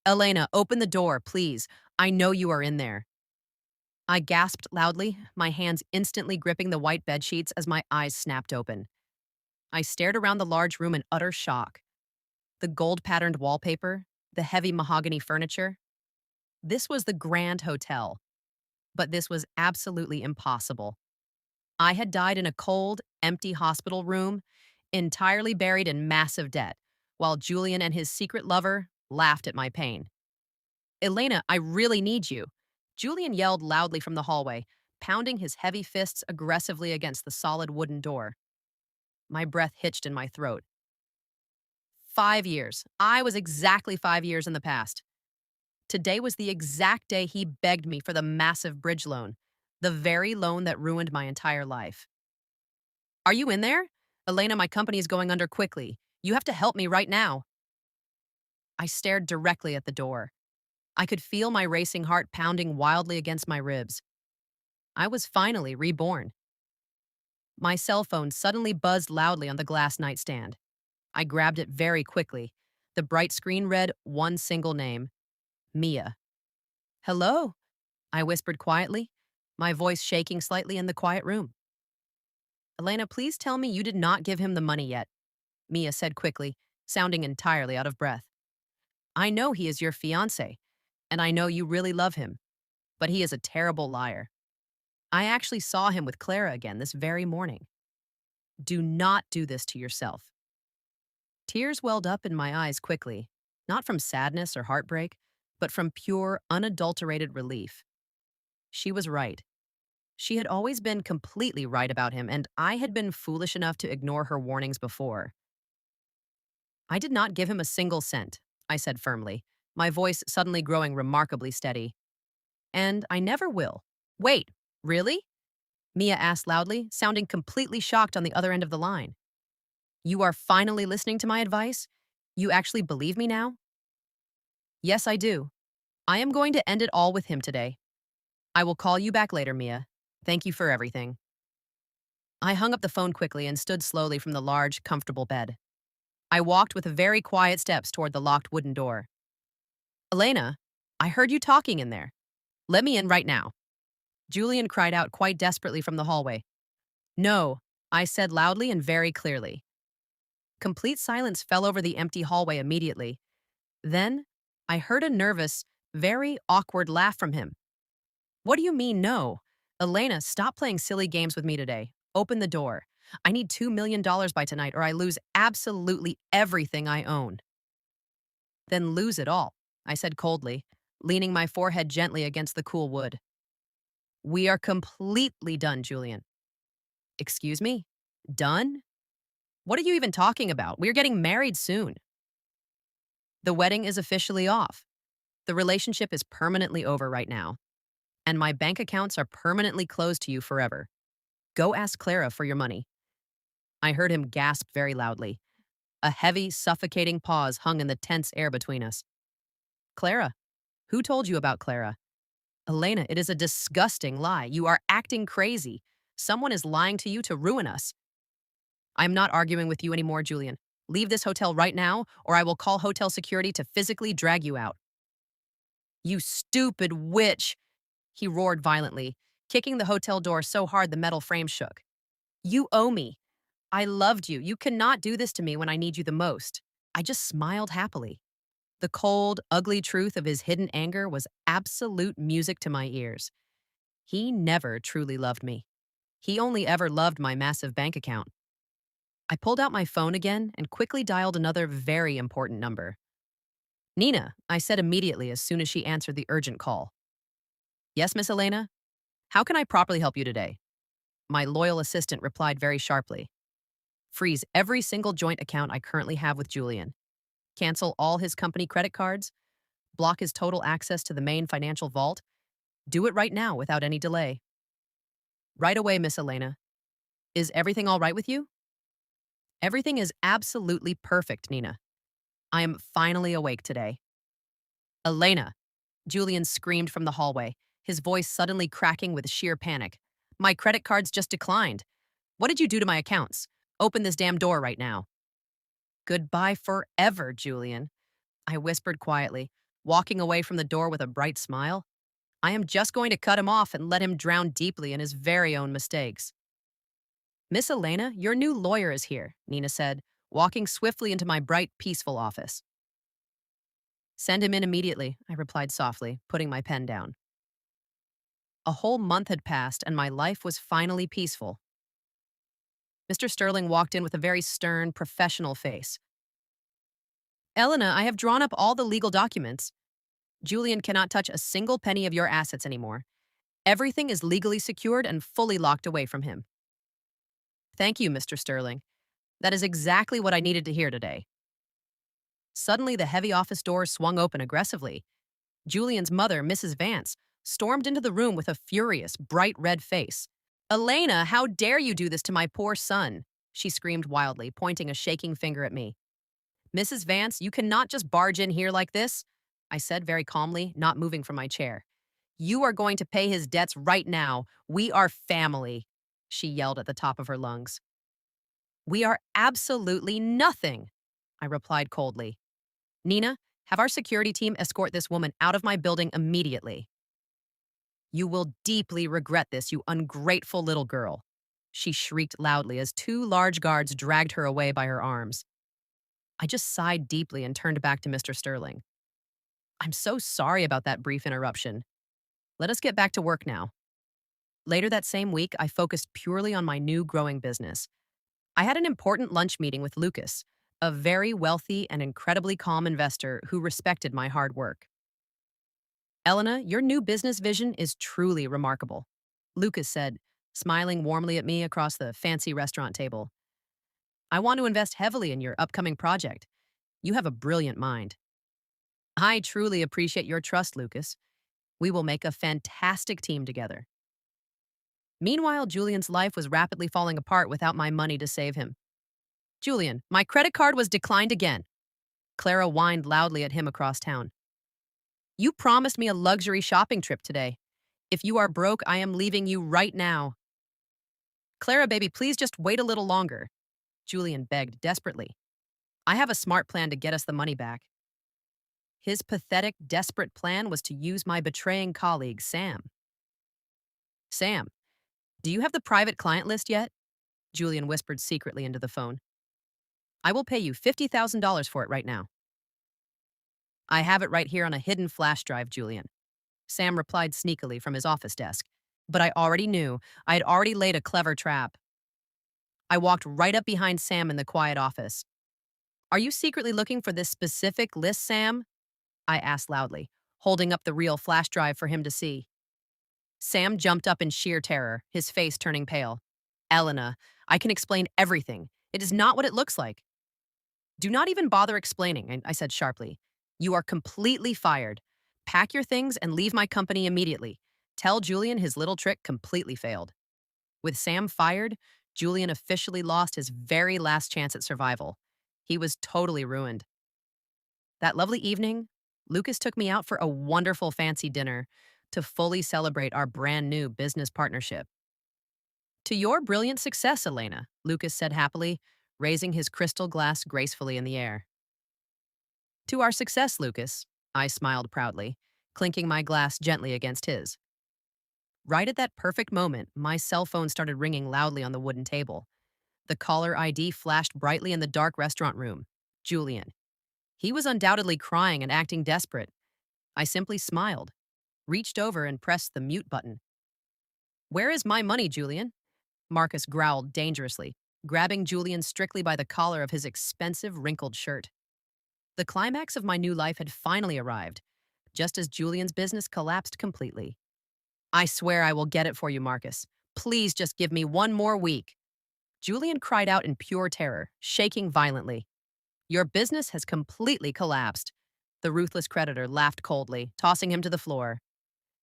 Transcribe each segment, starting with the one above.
Elena, open the door, please. I know you are in there. I gasped loudly, my hands instantly gripping the white bed sheets as my eyes snapped open. I stared around the large room in utter shock. The gold-patterned wallpaper, the heavy mahogany furniture. This was the Grand Hotel, but this was absolutely impossible. I had died in a cold, empty hospital room, entirely buried in massive debt, while Julian and his secret lover laughed at my pain. Elena, I really need you. Julian yelled loudly from the hallway, pounding his heavy fists aggressively against the solid wooden door. My breath hitched in my throat. 5 years. I was exactly 5 years in the past. Today was the exact day he begged me for the massive bridge loan, the very loan that ruined my entire life. Are you in there? Elena, my company is going under quickly. You have to help me right now. I stared directly at the door. I could feel my racing heart pounding wildly against my ribs. I was finally reborn. My cell phone suddenly buzzed loudly on the glass nightstand. I grabbed it very quickly. The bright screen read one single name, Mia. Hello, I whispered quietly, my voice shaking slightly in the quiet room. Elena, please tell me you did not give him the money yet, Mia said quickly, sounding entirely out of breath. I know he is your fiancé, and I know you really love him, but he is a terrible liar. I actually saw him with Clara again this very morning. Do not do this to yourself. Tears welled up in my eyes quickly, not from sadness or heartbreak, but from pure, unadulterated relief. She was right. She had always been completely right about him, and I had been foolish enough to ignore her warnings before. I did not give him a single cent, I said firmly, my voice suddenly growing remarkably steady. And I never will. Wait, really? Mia asked loudly, sounding completely shocked on the other end of the line. You are finally listening to my advice? You actually believe me now? Yes, I do. I am going to end it all with him today. I will call you back later, Mia. Thank you for everything. I hung up the phone quickly and stood slowly from the large, comfortable bed. I walked with very quiet steps toward the locked wooden door. Elena, I heard you talking in there. Let me in right now. Julian cried out quite desperately from the hallway. No, I said loudly and very clearly. Complete silence fell over the empty hallway immediately. Then, I heard a nervous, very awkward laugh from him. What do you mean, no? Elena, stop playing silly games with me today. Open the door. I need $2 million by tonight or I lose absolutely everything I own. Then lose it all, I said coldly, leaning my forehead gently against the cool wood. We are completely done, Julian. Excuse me? Done? What are you even talking about? We're getting married soon. The wedding is officially off. The relationship is permanently over right now. And my bank accounts are permanently closed to you forever. Go ask Clara for your money. I heard him gasp very loudly. A heavy, suffocating pause hung in the tense air between us. Clara? Who told you about Clara? Elena, it is a disgusting lie. You are acting crazy. Someone is lying to you to ruin us. I'm not arguing with you anymore, Julian. Leave this hotel right now, or I will call hotel security to physically drag you out. You stupid witch! He roared violently, kicking the hotel door so hard the metal frame shook. You owe me. I loved you. You cannot do this to me when I need you the most. I just smiled happily. The cold, ugly truth of his hidden anger was absolute music to my ears. He never truly loved me. He only ever loved my massive bank account. I pulled out my phone again and quickly dialed another very important number. Nina, I said immediately as soon as she answered the urgent call. Yes, Miss Elena? How can I properly help you today? My loyal assistant replied very sharply. Freeze every single joint account I currently have with Julian. Cancel all his company credit cards. Block his total access to the main financial vault. Do it right now without any delay. Right away, Miss Elena. Is everything all right with you? Everything is absolutely perfect, Nina. I am finally awake today. Elena, Julian screamed from the hallway, his voice suddenly cracking with sheer panic. My credit cards just declined. What did you do to my accounts? Open this damn door right now. Goodbye forever, Julian, I whispered quietly, walking away from the door with a bright smile. I am just going to cut him off and let him drown deeply in his very own mistakes. Miss Elena, your new lawyer is here, Nina said, walking swiftly into my bright, peaceful office. Send him in immediately, I replied softly, putting my pen down. A whole month had passed, and my life was finally peaceful. Mr. Sterling walked in with a very stern, professional face. Elena, I have drawn up all the legal documents. Julian cannot touch a single penny of your assets anymore. Everything is legally secured and fully locked away from him. Thank you, Mr. Sterling. That is exactly what I needed to hear today. Suddenly, the heavy office door swung open aggressively. Julian's mother, Mrs. Vance, stormed into the room with a furious, bright red face. Elena, how dare you do this to my poor son? She screamed wildly, pointing a shaking finger at me. Mrs. Vance, you cannot just barge in here like this, I said very calmly, not moving from my chair. You are going to pay his debts right now. We are family, she yelled at the top of her lungs. We are absolutely nothing, I replied coldly. Nina, have our security team escort this woman out of my building immediately. You will deeply regret this, you ungrateful little girl, she shrieked loudly as two large guards dragged her away by her arms. I just sighed deeply and turned back to Mr. Sterling. I'm so sorry about that brief interruption. Let us get back to work now. Later that same week, I focused purely on my new growing business. I had an important lunch meeting with Lucas, a very wealthy and incredibly calm investor who respected my hard work. Elena, your new business vision is truly remarkable, Lucas said, smiling warmly at me across the fancy restaurant table. I want to invest heavily in your upcoming project. You have a brilliant mind. I truly appreciate your trust, Lucas. We will make a fantastic team together. Meanwhile, Julian's life was rapidly falling apart without my money to save him. Julian, my credit card was declined again. Clara whined loudly at him across town. You promised me a luxury shopping trip today. If you are broke, I am leaving you right now. Clara, baby, please just wait a little longer, Julian begged desperately. I have a smart plan to get us the money back. His pathetic, desperate plan was to use my betraying colleague, Sam. Sam, do you have the private client list yet? Julian whispered secretly into the phone. I will pay you $50,000 for it right now. I have it right here on a hidden flash drive, Julian. Sam replied sneakily from his office desk. But I already knew. I had already laid a clever trap. I walked right up behind Sam in the quiet office. Are you secretly looking for this specific list, Sam? I asked loudly, holding up the real flash drive for him to see. Sam jumped up in sheer terror, his face turning pale. Elena, I can explain everything. It is not what it looks like. Do not even bother explaining, I said sharply. You are completely fired. Pack your things and leave my company immediately. Tell Julian his little trick completely failed. With Sam fired, Julian officially lost his very last chance at survival. He was totally ruined. That lovely evening, Lucas took me out for a wonderful fancy dinner to fully celebrate our brand new business partnership. To your brilliant success, Elena, Lucas said happily, raising his crystal glass gracefully in the air. To our success, Lucas, I smiled proudly, clinking my glass gently against his. Right at that perfect moment, my cell phone started ringing loudly on the wooden table. The caller ID flashed brightly in the dark restaurant room. Julian. He was undoubtedly crying and acting desperate. I simply smiled, reached over and pressed the mute button. Where is my money, Julian? Marcus growled dangerously, grabbing Julian strictly by the collar of his expensive, wrinkled shirt. The climax of my new life had finally arrived, just as Julian's business collapsed completely. I swear I will get it for you, Marcus. Please just give me one more week. Julian cried out in pure terror, shaking violently. Your business has completely collapsed. The ruthless creditor laughed coldly, tossing him to the floor.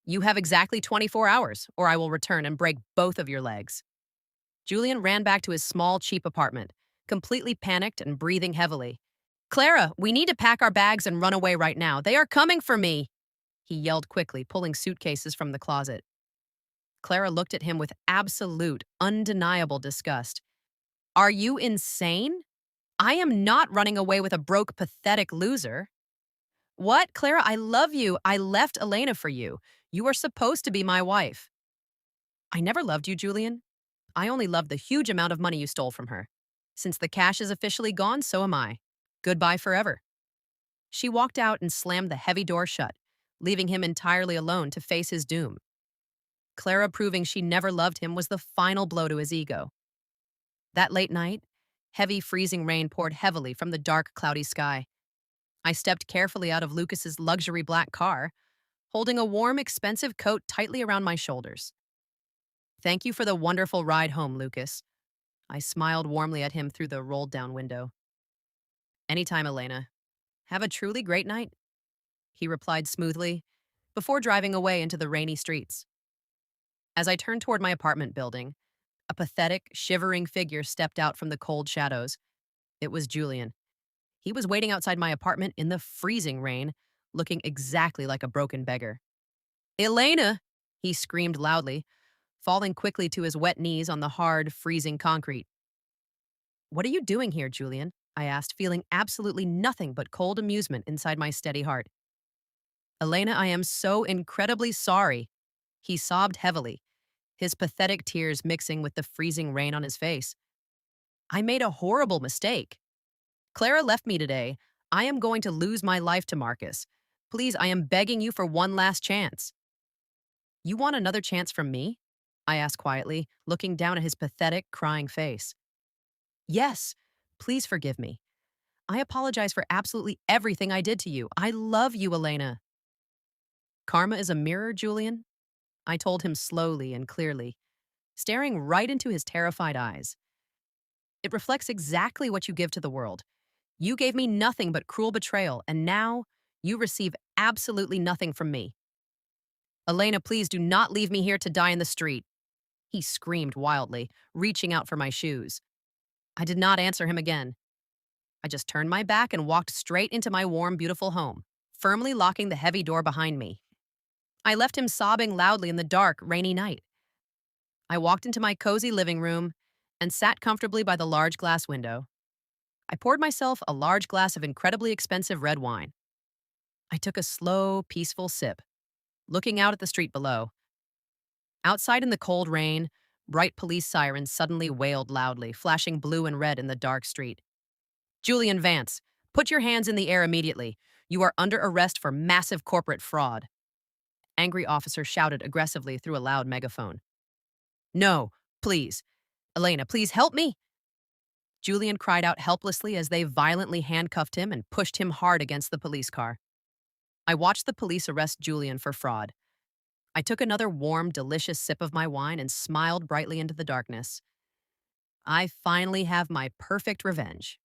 You have exactly 24 hours, or I will return and break both of your legs. Julian ran back to his small, cheap apartment, completely panicked and breathing heavily. Clara, we need to pack our bags and run away right now. They are coming for me, he yelled quickly, pulling suitcases from the closet. Clara looked at him with absolute, undeniable disgust. Are you insane? I am not running away with a broke, pathetic loser. What? Clara, I love you. I left Elena for you. You are supposed to be my wife. I never loved you, Julian. I only loved the huge amount of money you stole from her. Since the cash is officially gone, so am I. Goodbye forever. She walked out and slammed the heavy door shut, leaving him entirely alone to face his doom. Clara proving she never loved him was the final blow to his ego. That late night, heavy freezing rain poured heavily from the dark, cloudy sky. I stepped carefully out of Lucas's luxury black car, holding a warm, expensive coat tightly around my shoulders. Thank you for the wonderful ride home, Lucas. I smiled warmly at him through the rolled down window. Anytime, Elena. Have a truly great night, he replied smoothly, before driving away into the rainy streets. As I turned toward my apartment building, a pathetic, shivering figure stepped out from the cold shadows. It was Julian. He was waiting outside my apartment in the freezing rain, looking exactly like a broken beggar. Elena! He screamed loudly, falling quickly to his wet knees on the hard, freezing concrete. What are you doing here, Julian? I asked, feeling absolutely nothing but cold amusement inside my steady heart. Elena, I am so incredibly sorry. He sobbed heavily, his pathetic tears mixing with the freezing rain on his face. I made a horrible mistake. Clara left me today. I am going to lose my life to Marcus. Please, I am begging you for one last chance. You want another chance from me? I asked quietly, looking down at his pathetic, crying face. Yes, please forgive me. I apologize for absolutely everything I did to you. I love you, Elena. Karma is a mirror, Julian, I told him slowly and clearly, staring right into his terrified eyes. It reflects exactly what you give to the world. You gave me nothing but cruel betrayal, and now you receive absolutely nothing from me. Elena, please do not leave me here to die in the street, he screamed wildly, reaching out for my shoes. I did not answer him again. I just turned my back and walked straight into my warm, beautiful home, firmly locking the heavy door behind me. I left him sobbing loudly in the dark, rainy night. I walked into my cozy living room and sat comfortably by the large glass window. I poured myself a large glass of incredibly expensive red wine. I took a slow, peaceful sip, looking out at the street below. Outside in the cold rain, bright police sirens suddenly wailed loudly, flashing blue and red in the dark street. Julian Vance, put your hands in the air immediately. You are under arrest for massive corporate fraud. Angry officer shouted aggressively through a loud megaphone. No, please. Elena, please help me. Julian cried out helplessly as they violently handcuffed him and pushed him hard against the police car. I watched the police arrest Julian for fraud. I took another warm, delicious sip of my wine and smiled brightly into the darkness. I finally have my perfect revenge.